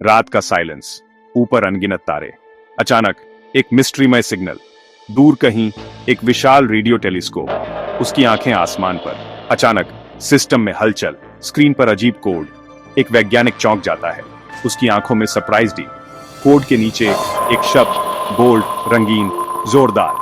रात का साइलेंस, ऊपर अनगिनत तारे। अचानक एक मिस्ट्रीमय सिग्नल, दूर कहीं एक विशाल रेडियो टेलीस्कोप, उसकी आंखें आसमान पर। अचानक सिस्टम में हलचल, स्क्रीन पर अजीब कोड। एक वैज्ञानिक चौंक जाता है, उसकी आंखों में सरप्राइज्ड। कोड के नीचे एक शब्द, बोल्ड, रंगीन, जोरदार।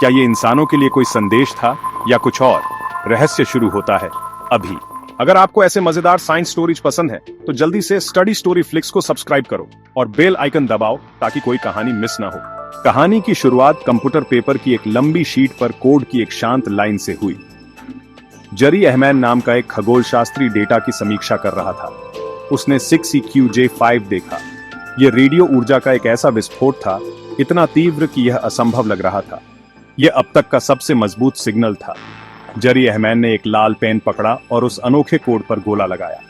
क्या ये इंसानों के लिए कोई संदेश था या कुछ और? रहस्य शुरू होता है अभी। अगर आपको ऐसे मजेदार साइंस स्टोरीज पसंद है तो जल्दी से स्टडी स्टोरी फ्लिक्स को सब्सक्राइब करो और बेल आइकन दबाओ ताकि कोई कहानी मिस ना हो। कहानी की शुरुआत कंप्यूटर पेपर की एक लंबी शीट पर कोड की एक शांत लाइन से हुई। जरी अहमद नाम का एक खगोल शास्त्री डेटा की समीक्षा कर रहा था। उसने 6EQJ5 देखा। यह रेडियो ऊर्जा का एक ऐसा विस्फोट था, इतना तीव्र कि यह असंभव लग रहा था। यह अब तक का सबसे मजबूत सिग्नल था। जरी अहमद ने एक लाल पेन पकड़ा और उस अनोखे कोड पर गोला लगाया।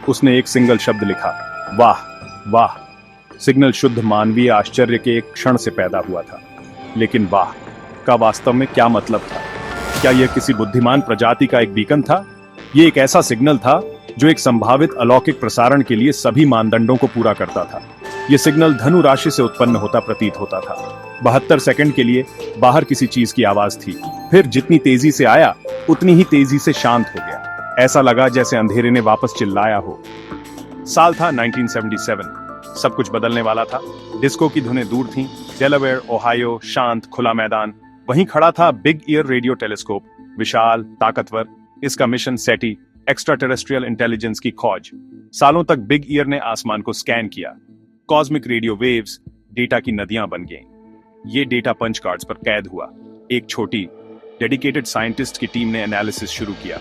उसने एक सिंगल शब्द लिखा, वाह वाह। सिग्नल शुद्ध मानवीय आश्चर्य के एक क्षण से पैदा हुआ था, लेकिन वाह का वास्तव में क्या मतलब था? क्या यह किसी बुद्धिमान प्रजाति का एक बीकन था? यह एक ऐसा सिग्नल था जो एक संभावित अलौकिक प्रसारण के लिए सभी मानदंडों को पूरा करता था। यह सिग्नल धनु राशि से उत्पन्न होता प्रतीत होता था। 72 सेकंड के लिए बाहर किसी चीज की आवाज थी, फिर जितनी तेजी से आया उतनी ही तेजी से शांत हो गया। ऐसा लगा जैसे अंधेरे ने वापस चिल्लाया हो। साल था 1977। सब कुछ बदलने वाला था। डिस्को की धुनें दूर थीं, डेलावेयर, ओहायो, शांत खुला मैदान। वहीं खड़ा था बिग ईयर रेडियो टेलीस्कोप, विशाल, ताकतवर। इसका मिशन सेटी, एक्स्ट्रा टेरेस्ट्रियल इंटेलिजेंस की खोज। सालों तक बिग ईयर ने आसमान को स्कैन किया। कॉस्मिक रेडियो वेव्स डेटा की नदियां बन गईं। ये डेटा पंच कार्ड्स पर कैद हुआ। एक छोटी डेडिकेटेड साइंटिस्ट की टीम ने एनालिसिस शुरू किया।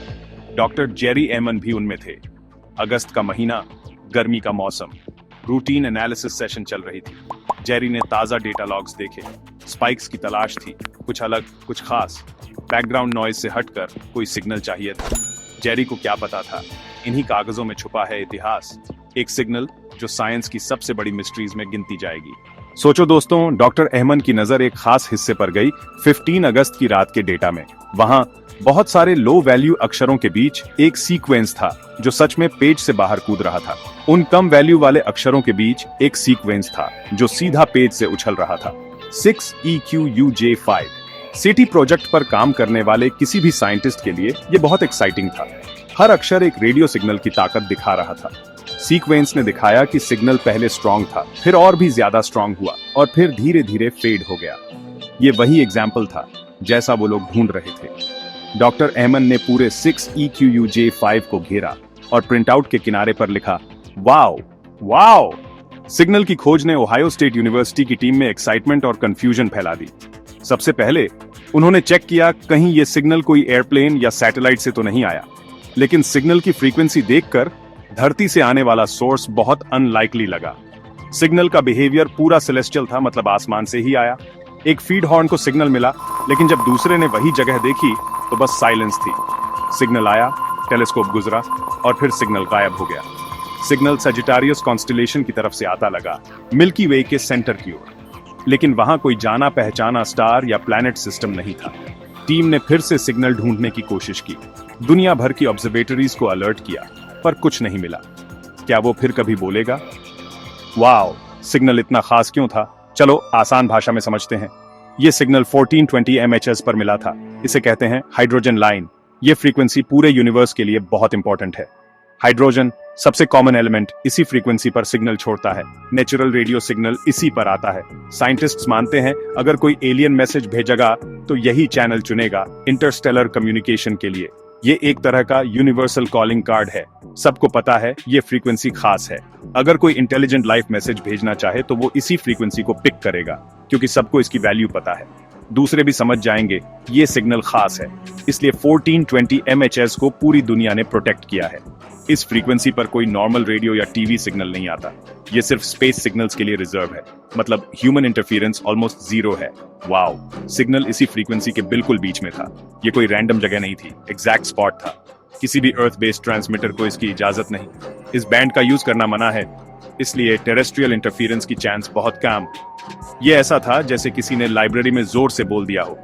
डॉक्टर जेरी एमन भी उनमें थे। अगस्त का महीना, गर्मी का मौसम, रूटीन एनालिसिस सेशन चल रही थी। जेरी ने ताजा डेटा लॉग्स देखे। स्पाइक्स की तलाश थी, कुछ अलग, कुछ खास। बैकग्राउंड नॉइज से हटकर कोई सिग्नल चाहिए था। जेरी को क्या पता था, इन्हीं कागजों में छुपा है इतिहास। एक सिग्नल जो साइंस की सबसे बड़ी मिस्ट्रीज में गिनती जाएगी। सोचो दोस्तों, डॉक्टर अहमद की नजर एक खास हिस्से पर गई। 15 अगस्त की रात के डेटा में वहां बहुत सारे लो वैल्यू अक्षरों के बीच एक सीक्वेंस था जो सच में पेज से बाहर कूद रहा था। उन कम वैल्यू वाले अक्षरों के बीच एक सीक्वेंस था जो सीधा पेज से उछल रहा था। 6EQUJ5। सिटी प्रोजेक्ट पर काम करने वाले किसी भी साइंटिस्ट के लिए यह बहुत एक्साइटिंग था। हर अक्षर एक रेडियो सिग्नल की ताकत दिखा रहा था। सीक्वेंस ने दिखाया कि सिग्नल पहले स्ट्रॉन्ग था, फिर और भी ज्यादा स्ट्रॉन्ग हुआ और फिर धीरे धीरे फेड हो गया। ये वही एग्जाम्पल था जैसा वो लोग ढूंढ रहे थे। डॉक्टर अहमद ने पूरे 6EQUJ5 को घेरा और प्रिंटआउट के किनारे पर लिखा, वाओ वाओ। सिग्नल की खोज ने ओहायो स्टेट यूनिवर्सिटी की टीम में एक्साइटमेंट और कंफ्यूजन फैला दी। सबसे पहले उन्होंने चेक किया कहीं ये सिग्नल कोई एयरप्लेन या सैटेलाइट से तो नहीं आया, लेकिन सिग्नल की फ्रीक्वेंसी देखकर धरती से आने वाला सोर्स बहुत अनलाइकली लगा। सिग्नल का बिहेवियर पूरा सेलेस्टियल था, मतलब आसमान से ही आया। एक फीड हॉर्न को सिग्नल मिला, लेकिन जब दूसरे ने वही जगह देखी तो बस साइलेंस थी। सिग्नल आया, टेलीस्कोप गुजरा और फिर सिग्नल गायब हो गया। सिग्नल सजिटारियस कॉन्स्टेलेशन की तरफ से आता लगा, मिल्की वे के सेंटर की ओर। लेकिन वहां कोई जाना पहचाना स्टार या प्लैनेट सिस्टम नहीं था। टीम ने फिर से सिग्नल ढूंढने की कोशिश की। दुनिया भर की ऑब्जर्वेटरीज को अलर्ट किया, पर कुछ नहीं मिला। क्या वो फिर कभी बोलेगा? वाओ, सिग्नल इतना खास क्यों था? चलो आसान भाषा में समझते हैं। ये सिग्नल 1420 MHz पर मिला था। इसे कहते हैं हाइड्रोजन लाइन। ये फ्रीक्वेंसी पूरे यूनिवर्स के लिए बहुत इंपॉर्टेंट है। हाइड्रोजन सबसे कॉमन एलिमेंट इसी फ्रीक्वेंसी पर सिग्नल छोड़ता है। नेचुरल रेडियो सिग्नल इसी पर आता है। साइंटिस्ट्स मानते हैं अगर कोई एलियन मैसेज भेजेगा तो यही चैनल चुनेगा इंटरस्टेलर कम्युनिकेशन के लिए। ये एक तरह का यूनिवर्सल कॉलिंग कार्ड है। सबको पता है ये फ्रीक्वेंसी खास है। अगर कोई इंटेलिजेंट लाइफ मैसेज भेजना चाहे तो वो इसी फ्रीक्वेंसी को पिक करेगा, क्योंकि सबको इसकी वैल्यू पता है। दूसरे भी समझ जाएंगे ये सिग्नल खास है, इसलिए 1420 MHz को पूरी दुनिया ने प्रोटेक्ट किया है। इस फ्रीक्वेंसी पर कोई नॉर्मल रेडियो या टीवी सिग्नल नहीं आता। ये सिर्फ स्पेस सिग्नल्स के लिए रिजर्व है, मतलब ह्यूमन इंटरफेरेंस ऑलमोस्ट जीरो है। वाओ, सिग्नल इसी फ्रीक्वेंसी के बिल्कुल बीच में था। ये कोई रैंडम जगह नहीं थी, एग्जैक्ट स्पॉट था। किसी भी अर्थ बेस्ड ट्रांसमीटर को इसकी इजाजत नहीं। इस बैंड का यूज करना मना है, इसलिए टेरेस्ट्रियल इंटरफेरेंस की चांस बहुत कम। ये ऐसा था जैसे किसी ने लाइब्रेरी में जोर से बोल दिया हो।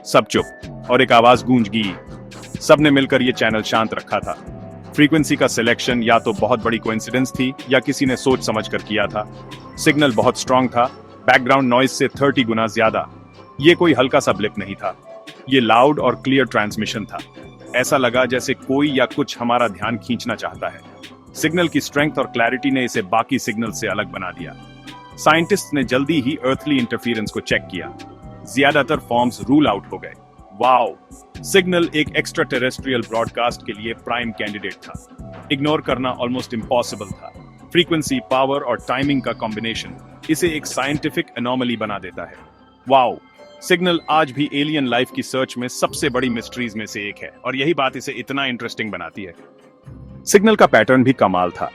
सब चुप और एक आवाज गूंज गई। सबने मिलकर ये चैनल शांत रखा था। फ्रीक्वेंसी का सिलेक्शन या तो बहुत बड़ी कोइंसिडेंस थी या किसी ने सोच समझ कर किया था। सिग्नल बहुत स्ट्रांग था, बैकग्राउंड नॉइज से 30 गुना ज्यादा। ये कोई हल्का सा ब्लिप नहीं था, ये लाउड और क्लियर ट्रांसमिशन था। ऐसा लगा जैसे कोई या कुछ हमारा ध्यान खींचना चाहता है। सिग्नल की स्ट्रेंथ और क्लैरिटी ने इसे बाकी सिग्नल से अलग बना दिया। साइंटिस्ट ने जल्दी ही अर्थली इंटरफेरेंस को चेक किया। ज्यादातर फॉर्म्स रूल आउट हो गए। वाओ, सिग्नल एक एक्स्ट्रा टेरेस्ट्रियल ब्रॉडकास्ट के लिए प्राइम कैंडिडेट था। इग्नोर करना ऑलमोस्ट इम्पॉसिबल था। फ्रीक्वेंसी, पावर और टाइमिंग का कॉम्बिनेशन इसे एक साइंटिफिक एनोमली बना देता है। वाओ, सिग्नल आज भी एलियन लाइफ की सर्च में सबसे बड़ी मिस्ट्रीज में से एक है और यही बात इसे इतना इंटरेस्टिंग बनाती है। सिग्नल का पैटर्न भी कमाल था।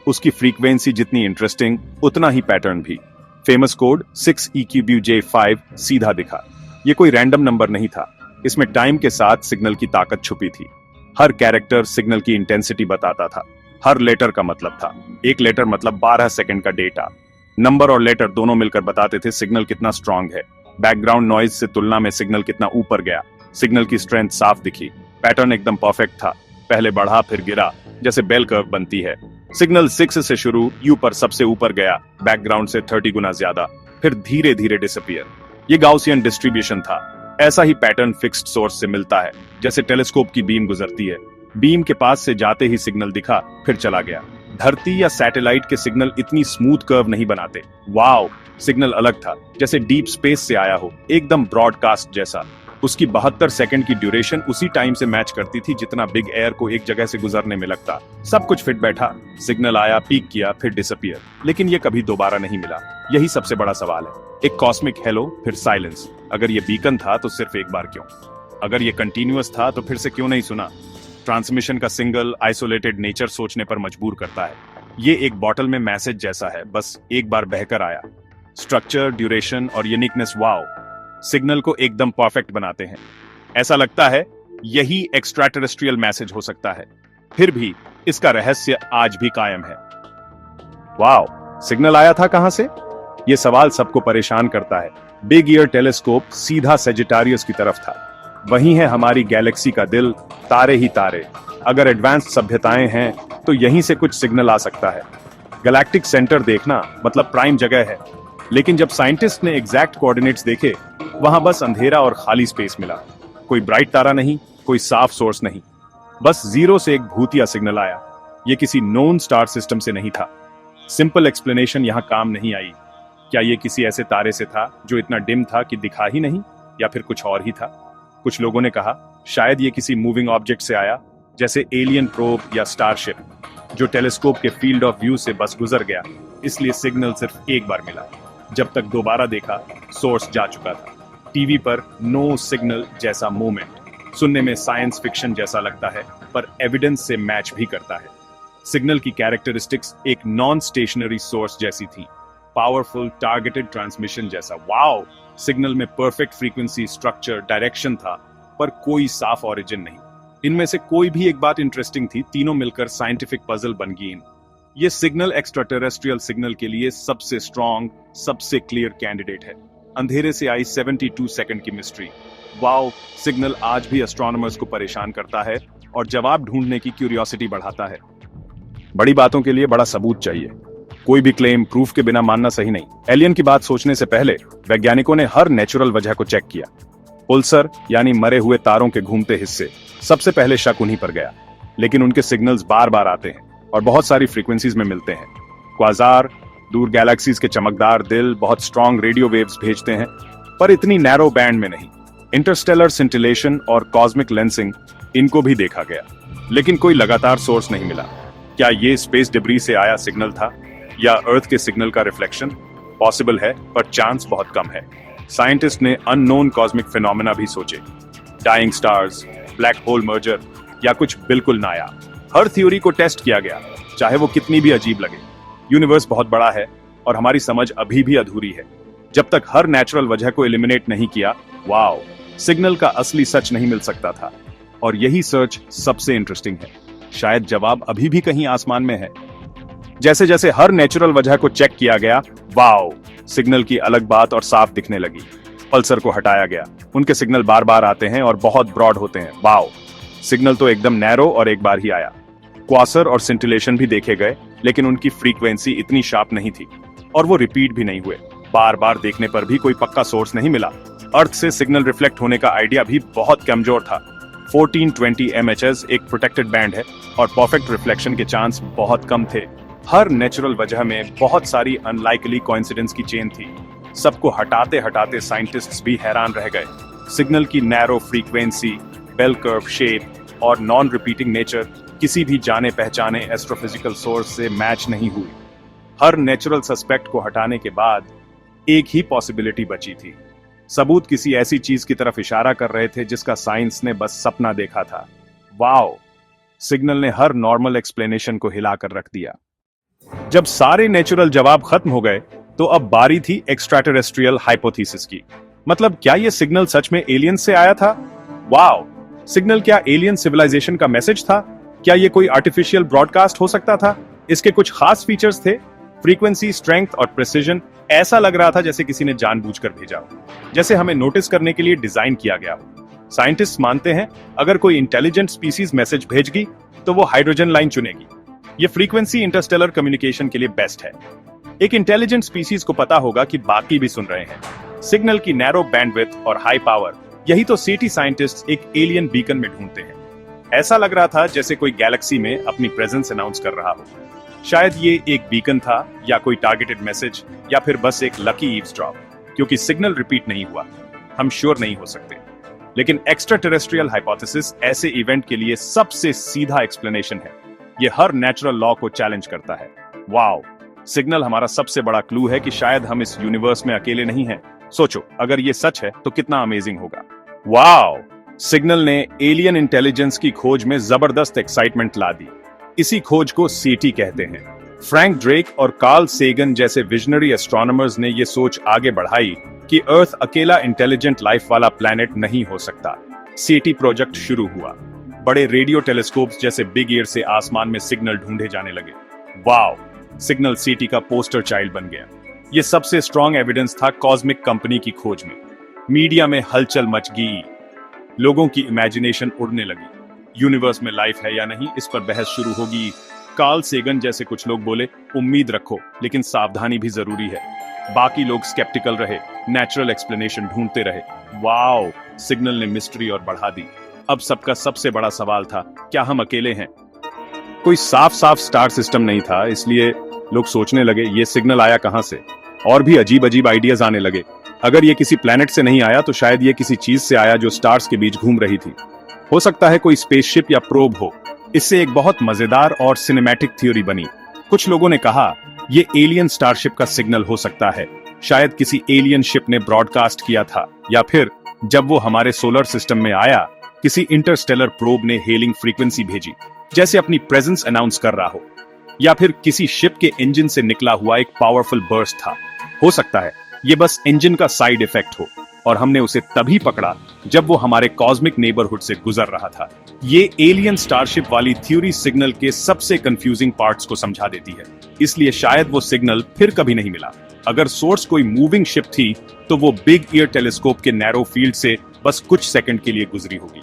उसकी फ्रीक्वेंसी जितनी इंटरेस्टिंग उतना ही पैटर्न भी। फेमस कोड 6EQBJ5 सीधा दिखा। ये कोई रैंडम नंबर नहीं था, इसमें टाइम के साथ सिग्नल की ताकत छुपी थी। हर कैरेक्टर सिग्नल की इंटेंसिटी बताता था। हर लेटर का मतलब था। एक लेटर मतलब 12 सेकंड का डेटा। नंबर और लेटर दोनों मिलकर बताते थे सिग्नल कितना स्ट्रांग है। बैकग्राउंड नॉइज से तुलना में सिग्नल कितना ऊपर गया। सिग्नल की स्ट्रेंथ साफ दिखी। पैटर्न एकदम परफेक्ट था, पहले बढ़ा फिर गिरा, जैसे बेल कर्व बनती है। सिग्नल 6 से शुरू यू पर सबसे ऊपर गया, बैकग्राउंड से 30 गुना ज्यादा, फिर धीरे धीरे डिसअपीयर। ये गाउसियन डिस्ट्रीब्यूशन था। ऐसा ही पैटर्न फिक्स्ड सोर्स से मिलता है, जैसे टेलीस्कोप की बीम गुजरती है। बीम के पास से जाते ही सिग्नल दिखा, फिर चला गया। धरती या सैटेलाइट के सिग्नल इतनी स्मूथ कर्व नहीं बनाते। वाओ, सिग्नल अलग था, जैसे डीप स्पेस से आया हो, एकदम ब्रॉडकास्ट जैसा। उसकी 72 सेकंड की ड्यूरेशन उसी टाइम से मैच करती थी जितना बिग एयर को एक जगह से गुजरने में लगता। सब कुछ फिट बैठा। सिग्नल आया, पीक किया, फिर डिसअपीयर, लेकिन ये कभी दोबारा नहीं मिला। यही सबसे बड़ा सवाल है। एक कॉस्मिक हेलो, फिर साइलेंस। अगर ये बीकन था तो सिर्फ एक बार क्यों? अगर ये कंटिन्यूअस था तो फिर से क्यों नहीं सुना? ट्रांसमिशन का सिंगल आइसोलेटेड नेचर सोचने पर मजबूर करता है। ये एक बॉटल में मैसेज जैसा है, बस एक बार बहकर आया। स्ट्रक्चर, ड्यूरेशन और यूनिकनेस, वाओ, सिग्नल को एकदम परफेक्ट बनाते हैं। ऐसा लगता है यही एक्स्ट्रा टेरेस्ट्रियल मैसेज हो सकता है। फिर भी इसका रहस्य आज भी कायम है। वाओ, सिग्नल आया था कहां से? यह सवाल सबको परेशान करता है। बिग ईयर टेलीस्कोप सीधा सेजिटारियस की तरफ था। वही है हमारी गैलेक्सी का दिल, तारे ही तारे। अगर एडवांस्ड सभ्यताएं हैं तो यहीं से कुछ सिग्नल आ सकता है। गैलेक्टिक सेंटर देखना मतलब प्राइम जगह है। लेकिन जब साइंटिस्ट ने एग्जैक्ट कोऑर्डिनेट्स देखे, वहां बस अंधेरा और खाली स्पेस मिला। कोई ब्राइट तारा नहीं, कोई साफ सोर्स नहीं, बस जीरो से एक भूतिया सिग्नल आया। यह किसी नोन स्टार सिस्टम से नहीं था। सिंपल एक्सप्लेनेशन यहां काम नहीं आई। क्या यह किसी ऐसे तारे से था जो इतना डिम था कि दिखा ही नहीं, या फिर कुछ और ही था? कुछ लोगों ने कहा शायद ये किसी मूविंग ऑब्जेक्ट से आया, जैसे एलियन प्रोब या स्टारशिप, जो टेलीस्कोप के फील्ड ऑफ व्यू से बस गुजर गया। इसलिए सिग्नल सिर्फ एक बार मिला। जब तक दोबारा देखा, सोर्स जा चुका था। टीवी पर नो सिग्नल जैसा मोमेंट सुनने में साइंस फिक्शन जैसा लगता है, पर एविडेंस से मैच भी करता है। सिग्नल की कैरेक्टरिस्टिक्स एक नॉन स्टेशनरी सोर्स जैसी थी, पावरफुल टारगेटेड ट्रांसमिशन जैसा। वाओ, सिग्नल में परफेक्ट फ्रीक्वेंसी, स्ट्रक्चर, डायरेक्शन था, पर कोई साफ ओरिजिन नहीं। इनमें से कोई भी एक बात इंटरेस्टिंग थी, तीनों मिलकर साइंटिफिक पजल बन गई। ये सिग्नल एक्स्ट्रा टेरेस्ट्रियल सिग्नल के लिए सबसे स्ट्रॉन्ग, सबसे क्लियर कैंडिडेट है। अंधेरे से आई 72 सेकंड की मिस्ट्री। वाओ, सिग्नल आज भी एस्ट्रोनॉमर्स को परेशान करता है और जवाब ढूंढने की क्यूरियोसिटी बढ़ाता है। बड़ी बातों के लिए बड़ा सबूत चाहिए। कोई भी क्लेम प्रूफ के बिना मानना सही नहीं। एलियन की बात सोचने से पहले वैज्ञानिकों ने हर नेचुरल वजह को चेक किया। पुल्सर यानी मरे हुए तारों के घूमते हिस्से, सबसे पहले शक उन्हीं पर गया। लेकिन उनके सिग्नल्स बार बार आते हैं और बहुत सारी फ्रीक्वेंसीज में मिलते हैं। क्वाजार, दूर गैलेक्सीज के चमकदार दिल बहुत स्ट्रॉन्ग रेडियो वेव्स भेजते हैं, पर इतनी नैरो बैंड में नहीं। इंटरस्टेलर सिंटिलेशन और कॉस्मिक लेंसिंग, इनको भी देखा गया, लेकिन कोई लगातार सोर्स नहीं मिला। क्या ये स्पेस डिब्री से आया सिग्नल था या अर्थ के सिग्नल का रिफ्लेक्शन? पॉसिबल है, पर चांस बहुत कम है। साइंटिस्ट ने अननोन कॉस्मिक फिनोमेना भी सोचे, dying stars, black hole merger या कुछ बिल्कुल नया। हर थ्योरी को टेस्ट किया गया, चाहे वो कितनी भी अजीब लगे। यूनिवर्स बहुत बड़ा है और हमारी समझ अभी भी अधूरी है। जब तक हर नेचुरल वजह को एलिमिनेट नहीं किया, वाओ, सिग्नल का असली सच नहीं मिल सकता था। और यही सर्च सबसे इंटरेस्टिंग है। शायद जवाब अभी भी कहीं आसमान में है। जैसे जैसे हर नेचुरल वजह को चेक किया गया, वाओ, सिग्नल की अलग बात और साफ दिखने लगी। पल्सर को हटाया गया, उनके सिग्नल बार बार आते हैं और बहुत ब्रॉड होते हैं। वाओ, सिग्नल तो एकदम नैरो और एक बार ही आया। क्वासर और सिंटिलेशन भी देखे गए, लेकिन उनकी फ्रीक्वेंसी इतनी शार्प नहीं थी और वो रिपीट भी नहीं हुए। बार बार देखने पर भी कोई पक्का सोर्स नहीं मिला। अर्थ से सिग्नल रिफ्लेक्ट होने का आइडिया भी बहुत कमजोर था। 1420 MHz एक प्रोटेक्टेड बैंड है और परफेक्ट रिफ्लेक्शन के चांस बहुत कम थे। हर नेचुरल वजह में बहुत सारी अनलाइकली कोइंसिडेंस की चेन थी। सबको हटाते हटाते साइंटिस्ट्स भी हैरान रह गए। सिग्नल की narrow frequency, bell curve shape और नॉन रिपीटिंग नेचर किसी भी जाने पहचाने एस्ट्रोफिजिकल सोर्स से मैच नहीं हुई। हर नेचुरल सस्पेक्ट को हटाने के बाद एक ही पॉसिबिलिटी बची थी। सबूत किसी ऐसी चीज की तरफ इशारा कर रहे थे जिसका साइंस ने बस सपना देखा था। वाओ! सिग्नल ने हर नॉर्मल एक्सप्लेनेशन को हिलाकर रख दिया। जब सारे नेचुरल जवाब खत्म हो गए तो अब बारी थी एक्स्ट्राटेरेस्ट्रियल हाइपोथेसिस की। मतलब क्या ये सिग्नल सच में एलियन से आया था? वाओ! सिग्नल क्या एलियन सिविलाइजेशन का मैसेज था? क्या ये कोई आर्टिफिशियल ब्रॉडकास्ट हो सकता था? इसके कुछ खास फीचर्स थे, फ्रीक्वेंसी, स्ट्रेंथ और प्रिसिजन। ऐसा लग रहा था जैसे किसी ने जानबूझकर भेजा हो, जैसे हमें नोटिस करने के लिए डिजाइन किया गया हो। साइंटिस्ट मानते हैं अगर कोई इंटेलिजेंट स्पीसीज मैसेज भेजगी तो वो हाइड्रोजन लाइन चुनेगी। ये फ्रीक्वेंसी इंटरस्टेलर कम्युनिकेशन के लिए बेस्ट है। एक इंटेलिजेंट स्पीसीज को पता होगा कि बाकी भी सुन रहे हैं। सिग्नल की नैरो बैंडविड्थ और हाई पावर, यही तो सीटी साइंटिस्ट एक एलियन बीकन में ढूंढते हैं। ऐसा लग रहा था जैसे कोई गैलेक्सी में अपनी प्रेजेंस अनाउंस कर रहा हो। शायद ये एक बीकन था या कोई टारगेटेड मैसेज या फिर बस एक लकी ईव्सड्रॉप। क्योंकि सिग्नल रिपीट नहीं हुआ, हम श्योर नहीं हो सकते। लेकिन एक्स्ट्रा टेरेस्ट्रियल हाइपोथेसिस ऐसे इवेंट के लिए सबसे सीधा एक्सप्लेनेशन है। ये हर नेचुरल लॉ को चैलेंज करता है। वाओ! सिग्नल हमारा सबसे बड़ा क्लू है कि शायद हम इस यूनिवर्स में अकेले नहीं हैं। सोचो, अगर ये सच है तो कितना अमेजिंग होगा। वाओ! सिग्नल ने एलियन इंटेलिजेंस की खोज में जबरदस्त एक्साइटमेंट ला दी। इसी खोज को सीटी कहते हैं। फ्रैंक ड्रेक और कार्ल सेगन जैसे विजनरी एस्ट्रोनॉमर्स ने यह सोच आगे बढ़ाई कि अर्थ अकेला इंटेलिजेंट लाइफ वाला प्लैनेट नहीं हो सकता। सीटी प्रोजेक्ट शुरू हुआ। बड़े रेडियो टेलीस्कोप्स जैसे बिग ईयर से आसमान में सिग्नल ढूंढे जाने लगे। वाओ! सिग्नल सीटी का पोस्टर चाइल्ड बन गया। यह सबसे स्ट्रॉन्ग एविडेंस था कॉस्मिक कंपनी की खोज में। मीडिया में हलचल मच गई। लोगों की इमेजिनेशन उड़ने लगी। यूनिवर्स में लाइफ है या नहीं, इस पर बहस शुरू होगी। कार्ल सेगन जैसे कुछ लोग बोले, उम्मीद रखो लेकिन सावधानी भी जरूरी है। बाकी लोग स्केप्टिकल रहे, नेचुरल एक्सप्लेनेशन ढूंढते रहे। वाओ! सिग्नल ने मिस्ट्री और बढ़ा दी। अब सबका सबसे बड़ा सवाल था, क्या हम अकेले हैं? कोई साफ साफ स्टार सिस्टम नहीं था, इसलिए लोग सोचने लगे ये सिग्नल आया कहां से। और भी अजीब अजीब आइडियाज आने लगे। अगर ये किसी प्लेनेट से नहीं आया तो शायद ये किसी चीज से आया जो स्टार्स के बीच घूम रही थी। हो सकता है कोई स्पेसशिप या प्रोब हो। इससे एक बहुत मजेदार और सिनेमैटिक थ्योरी बनी। कुछ लोगों ने कहा ये एलियन स्टारशिप का सिग्नल हो सकता है। शायद किसी एलियन शिप ने ब्रॉडकास्ट किया था, या फिर जब वो हमारे सोलर सिस्टम में आया किसी इंटरस्टेलर प्रोब ने हेलिंग फ्रीक्वेंसी भेजी, जैसे अपनी प्रेजेंस अनाउंस कर रहा हो। या फिर किसी शिप के इंजन से निकला हुआ एक पावरफुल बर्स्ट था। हो सकता है ये बस इंजन का साइड इफेक्ट हो और हमने उसे तभी पकड़ा जब वो हमारे कॉस्मिक नेबरहुड से गुजर रहा था। ये एलियन स्टारशिप वाली थ्योरी सिग्नल के सबसे कंफ्यूजिंग पार्ट्स को समझा देती है। इसलिए शायद वो सिग्नल फिर कभी नहीं मिला। अगर सोर्स कोई मूविंग शिप थी तो वो बिग ईयर टेलीस्कोप के नैरो फील्ड से बस कुछ सेकंड के लिए गुजरी होगी।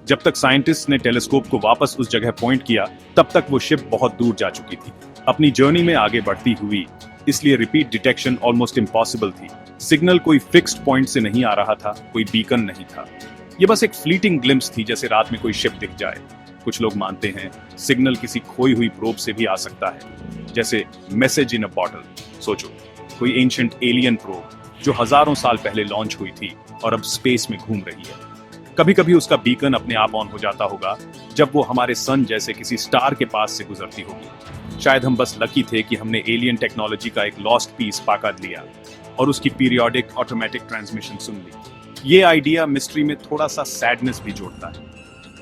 जब तक साइंटिस्ट ने टेलीस्कोप को वापस उस जगह पॉइंट किया तब तक वो शिप बहुत दूर जा चुकी थी, अपनी जर्नी में आगे बढ़ती हुई। इसलिए रिपीट डिटेक्शन ऑलमोस्ट इम्पॉसिबल थी। सिग्नल कोई फिक्स्ड पॉइंट से नहीं आ रहा था, कोई बीकन नहीं था। ये बस एक फ्लीटिंग ग्लिम्स थी, जैसे रात में कोई शिप दिख जाए। कुछ लोग मानते हैं सिग्नल किसी खोई हुई प्रोब से भी आ सकता है, जैसे मैसेज इन अ बॉटल। सोचो, कोई एंशिएंट एलियन प्रोब जो हजारों साल पहले लॉन्च हुई थी और अब स्पेस में घूम रही है। कभी कभी उसका बीकन अपने आप ऑन हो जाता होगा जब वो हमारे सन जैसे किसी स्टार के पास से गुजरती होगी। शायद हम बस लकी थे कि हमने एलियन टेक्नोलॉजी का एक लॉस्ट पीस पाकर लिया और उसकी पीरियोडिक ऑटोमेटिक ट्रांसमिशन सुन ली। ये आइडिया मिस्ट्री में थोड़ा सा सैडनेस भी जोड़ता है।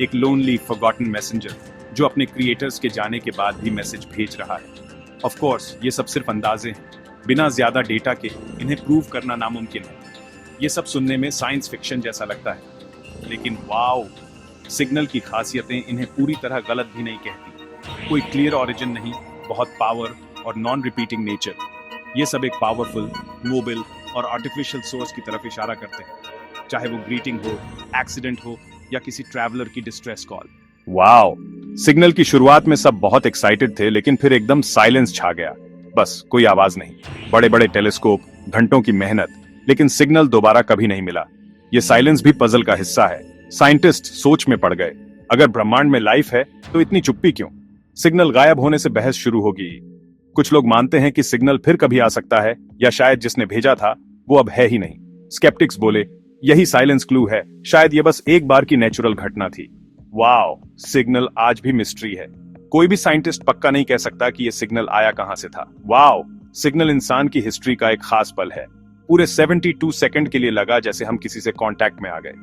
एक लोनली फॉरगॉटन मैसेंजर जो अपने क्रिएटर्स के जाने के बाद भी मैसेज भेज रहा है। ऑफ कोर्स ये सब सिर्फ अंदाजे हैं, बिना ज्यादा डेटा के इन्हें प्रूव करना नामुमकिन है। ये सब सुनने में साइंस फिक्शन जैसा लगता है, लेकिन वाओ, सिग्नल की खासियतें इन्हें पूरी तरह गलत भी नहीं कहती। कोई क्लियर ओरिजिन नहीं, बहुत पावर और नॉन रिपीटिंग नेचर, ये सब एक पावरफुल, मोबाइल और आर्टिफिशियल सोर्स की तरफ इशारा करते हैं। चाहे वो ग्रीटिंग हो, एक्सीडेंट हो या किसी ट्रैवलर की डिस्ट्रेस कॉल। वाओ, सिग्नल की शुरुआत में सब बहुत एक्साइटेड थे, लेकिन फिर एकदम साइलेंस छा गया। बस कोई आवाज नहीं, बड़े बड़े टेलीस्कोप, घंटों की मेहनत, लेकिन सिग्नल दोबारा कभी नहीं मिला। ये साइलेंस भी पजल का हिस्सा है। साइंटिस्ट सोच में पड़ गए, अगर ब्रह्मांड में लाइफ है तो इतनी चुप्पी क्यों? सिग्नल गायब होने से बहस शुरू होगी। कुछ लोग मानते हैं कि सिग्नल फिर कभी आ सकता है, या शायद जिसने भेजा था वो अब है ही नहीं। स्केप्टिक्स बोले यही साइलेंस क्लू है, शायद ये बस एक बार की नेचुरल घटना थी। वाओ, सिग्नल आज भी मिस्ट्री है। कोई भी साइंटिस्ट पक्का नहीं कह सकता कि ये सिग्नल आया कहां से था। वाओ, सिग्नल इंसान की हिस्ट्री का एक खास पल है। पूरे 72 सेकंड के लिए लगा जैसे हम किसी से कांटेक्ट में आ गए।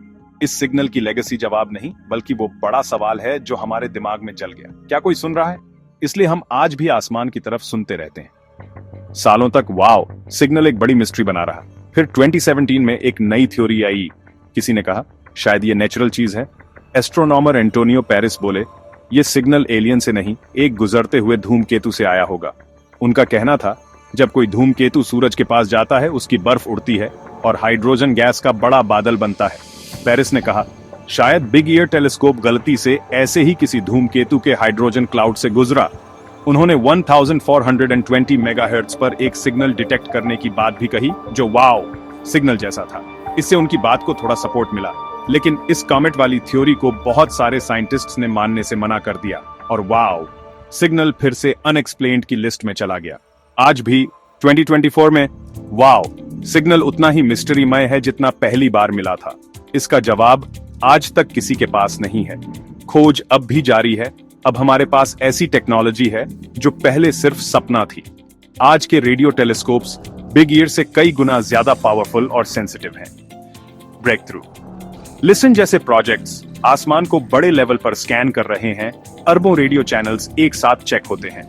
इस सिग्नल की लेगेसी जवाब नहीं, बल्कि वो बड़ा सवाल है जो हमारे दिमाग में जल गया। क्या कोई सुन रहा है? इसलिए हम आज भी आसमान की तरफ सुनते रहते हैं। सालों तक वाओ सिग्नल एक बड़ी मिस्ट्री बना रहा। फिर 2017 में एक नई थ्योरी आई। किसी ने कहा शायद ये नेचुरल चीज है। एस्ट्रोनॉमर एंटोनियो पेरिस बोले ये सिग्नल एलियन से नहीं, एक गुजरते हुए धूमकेतु से आया होगा। उनका कहना था जब कोई धूमकेतु सूरज के पास जाता है उसकी बर्फ उड़ती है और हाइड्रोजन गैस का बड़ा बादल बनता है। पेरिस ने कहा शायद बिग ईयर टेलीस्कोप गलती से ऐसे ही किसी धूमकेतु के हाइड्रोजन क्लाउड से गुजरा। उन्होंने 1420 मेगाहर्ट्ज पर एक सिग्नल डिटेक्ट करने की बात भी कही जो वाओ सिग्नल जैसा था। इससे उनकी बात को थोड़ा सपोर्ट मिला, लेकिन इस कॉमेट वाली थ्योरी को बहुत सारे साइंटिस्ट्स ने मानने से मना कर दिया और वाओ सिग्नल फिर से अनएक्सप्लेन्ड की लिस्ट में चला गया। आज भी 2024 में वाओ सिग्नल उतना ही मिस्ट्रीमय है जितना पहली बार मिला था। इसका जवाब आज तक किसी के पास नहीं है। खोज अब भी जारी है। अब हमारे पास ऐसी टेक्नोलॉजी है जो पहले सिर्फ सपना थी। आज के रेडियो टेलीस्कोप्स बिग ईयर से कई गुना ज्यादा पावरफुल और सेंसिटिव हैं। ब्रेक थ्रू लिसन जैसे प्रोजेक्ट्स आसमान को बड़े लेवल पर स्कैन कर रहे हैं। अरबों रेडियो चैनल्स एक साथ चेक होते हैं।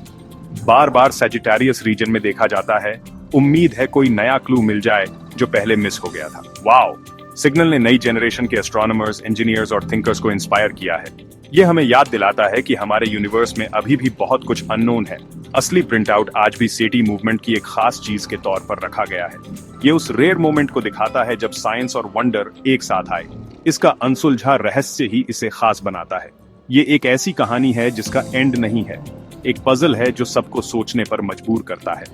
बार बार सजिटेरियस रीजन में देखा जाता है। उम्मीद है कोई नया क्लू मिल जाए जो पहले मिस हो गया था। वाओ सिग्नल ने नई जनरेशन के एस्ट्रोनॉमर्स, इंजीनियर्स और थिंकर्स को इंस्पायर किया है। ये हमें याद दिलाता है कि हमारे यूनिवर्स में अभी भी बहुत कुछ अननोन है। असली प्रिंट आउट आज भी सेटी मूवमेंट की एक खास चीज के तौर पर रखा गया है। ये उस रेयर मोमेंट को दिखाता है जब साइंस और वंडर एक साथ आए। इसका अनसुलझा रहस्य ही इसे खास बनाता है। ये एक ऐसी कहानी है जिसका एंड नहीं है, एक पजल है जो सबको सोचने पर मजबूर करता है।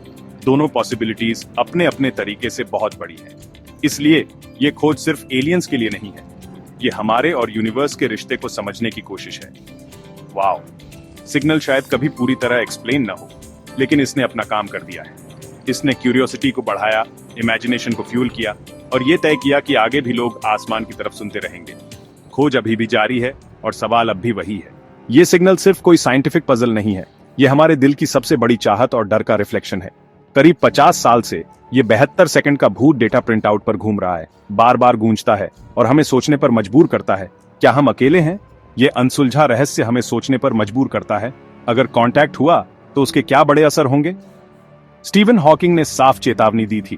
दोनों पॉसिबिलिटीज अपने अपने तरीके से बहुत बड़ी हैं। इसलिए ये खोज सिर्फ एलियंस के लिए नहीं है, ये हमारे और यूनिवर्स के रिश्ते को समझने की कोशिश है। वाओ सिग्नल शायद कभी पूरी तरह एक्सप्लेन ना हो, लेकिन इसने अपना काम कर दिया है। इसने क्यूरियोसिटी को बढ़ाया, इमेजिनेशन को फ्यूल किया और ये तय किया कि आगे भी लोग आसमान की तरफ सुनते रहेंगे। खोज अभी भी जारी है और सवाल अब भी वही है। ये सिग्नल सिर्फ कोई साइंटिफिक पजल नहीं है, ये हमारे दिल की सबसे बड़ी चाहत और डर का रिफ्लेक्शन है। करीब 50 साल से ये 72 सेकंड का भूत डेटा प्रिंट आउट पर घूम रहा है, बार बार गूंजता है और हमें सोचने पर मजबूर करता है, क्या हम अकेले हैं? ये अनसुलझा रहस्य हमें सोचने पर मजबूर करता है, अगर कांटेक्ट हुआ तो उसके क्या बड़े असर होंगे? स्टीवन हॉकिंग ने साफ चेतावनी दी थी,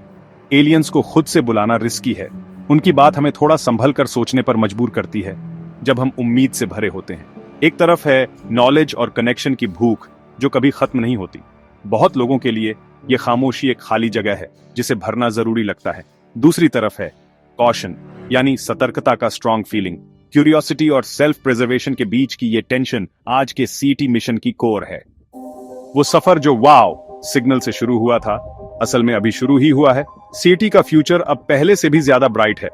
एलियंस को खुद से बुलाना रिस्की है। उनकी बात हमें थोड़ा संभल कर सोचने पर मजबूर करती है जब हम उम्मीद से भरे होते हैं। एक तरफ है नॉलेज और कनेक्शन की भूख जो कभी खत्म नहीं होती। बहुत लोगों के लिए यह खामोशी एक खाली जगह है जिसे भरना जरूरी लगता है। दूसरी तरफ है कॉशन यानी सतर्कता का स्ट्रॉन्ग फीलिंग। क्यूरियोसिटी और सेल्फ प्रिजर्वेशन के बीच की ये टेंशन आज के सीटी मिशन की कोर है। वो सफर जो वाओ सिग्नल से शुरू हुआ था, असल में अभी शुरू ही हुआ है। सीटी का फ्यूचर अब पहले से भी ज्यादा ब्राइट है।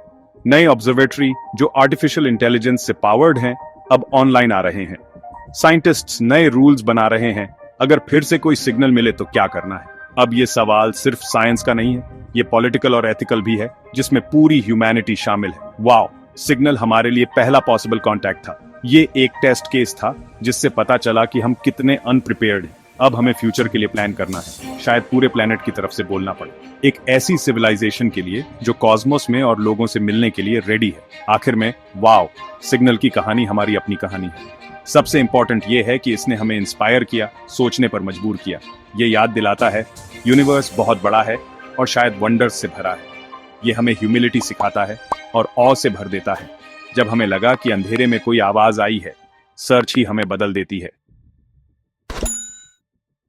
नए ऑब्जर्वेटरी जो आर्टिफिशियल इंटेलिजेंस से पावर्ड हैं, अब ऑनलाइन आ रहे हैं। साइंटिस्ट्स नए रूल्स बना रहे हैं, अगर फिर से कोई सिग्नल मिले तो क्या करना है। अब ये सवाल सिर्फ साइंस का नहीं है, ये पॉलिटिकल और एथिकल भी है, जिसमें पूरी ह्यूमैनिटी शामिल है। वाओ सिग्नल हमारे लिए पहला पॉसिबल कांटेक्ट था। ये एक टेस्ट केस था जिससे पता चला कि हम कितने अनप्रिपेयर्ड हैं। अब हमें फ्यूचर के लिए प्लान करना है, शायद पूरे प्लेनेट की तरफ से बोलना पड़े, एक ऐसी सिविलाइजेशन के लिए जो कॉस्मोस में और लोगों से मिलने के लिए रेडी है। आखिर में वाओ सिग्नल की कहानी हमारी अपनी कहानी है। सबसे इंपॉर्टेंट ये है कि इसने हमें इंस्पायर किया, सोचने पर मजबूर किया। ये याद दिलाता है यूनिवर्स बहुत बड़ा है और शायद वंडर्स से भरा है। ये हमें ह्यूमिलिटी सिखाता है और ऑ से भर देता है। जब हमें लगा कि अंधेरे में कोई आवाज आई है, सर्च ही हमें बदल देती है।